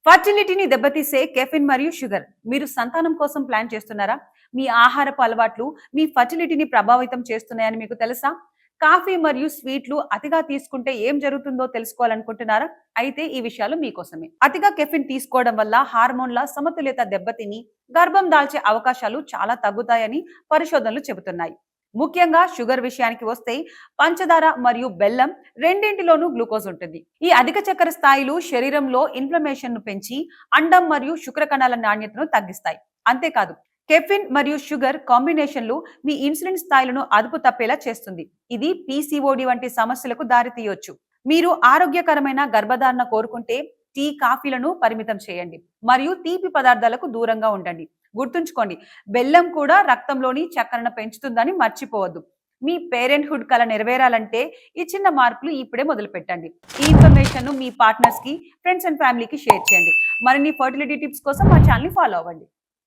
ఫర్టిలిటీని దెబ్బతీసే కెఫిన్ మరియు షుగర్. మీరు సంతానం కోసం ప్లాన్ చేస్తున్నారా? మీ ఆహారపు అలవాట్లు మీ ఫర్టిలిటీని ప్రభావితం చేస్తున్నాయని మీకు తెలుసా? కాఫీ మరియు స్వీట్లు అతిగా తీసుకుంటే ఏం జరుగుతుందో తెలుసుకోవాలనుకుంటున్నారా? అయితే ఈ విషయాలు మీకోసమే. అతిగా కెఫిన్ తీసుకోవడం వల్ల హార్మోన్ల సమతుల్యత దెబ్బతిని గర్భం దాల్చే అవకాశాలు చాలా తగ్గుతాయని పరిశోధనలు చెబుతున్నాయి. ముఖ్యంగా షుగర్ విషయానికి వస్తే పంచదార మరియు బెల్లం రెండింటిలోనూ గ్లూకోజ్ ఉంటుంది. ఈ అధిక చక్కెర స్థాయిలు శరీరంలో ఇన్ఫ్లమేషన్ ను పెంచి అండం మరియు శుక్రకణాల నాణ్యతను తగ్గిస్తాయి. అంతేకాదు, కెఫిన్ మరియు షుగర్ కాంబినేషన్లు మీ ఇన్సులిన్ స్థాయిలను అదుపు తప్పేలా చేస్తుంది. ఇది పీసీఓడి వంటి సమస్యలకు దారితీయొచ్చు. మీరు ఆరోగ్యకరమైన గర్భధారణ కోరుకుంటే టీ, కాఫీలను పరిమితం చేయండి మరియు తీపి పదార్థాలకు దూరంగా ఉండండి. గుర్తుంచుకోండి, బెల్లం కూడా రక్తంలోని చక్కెరను పెంచుతుందని మర్చిపోవద్దు. మీ పేరెంట్హుడ్ కల నెరవేరాలంటే ఈ చిన్న మార్పులు ఇప్పుడే మొదలు పెట్టండి. ఈ ఇన్ఫర్మేషన్ మీ పార్ట్నర్స్ కి, ఫ్రెండ్స్ అండ్ ఫ్యామిలీకి షేర్ చేయండి. మరిన్ని ఫర్టిలిటీ టిప్స్ కోసం మా ఛానల్ ని ఫాలో అవ్వండి.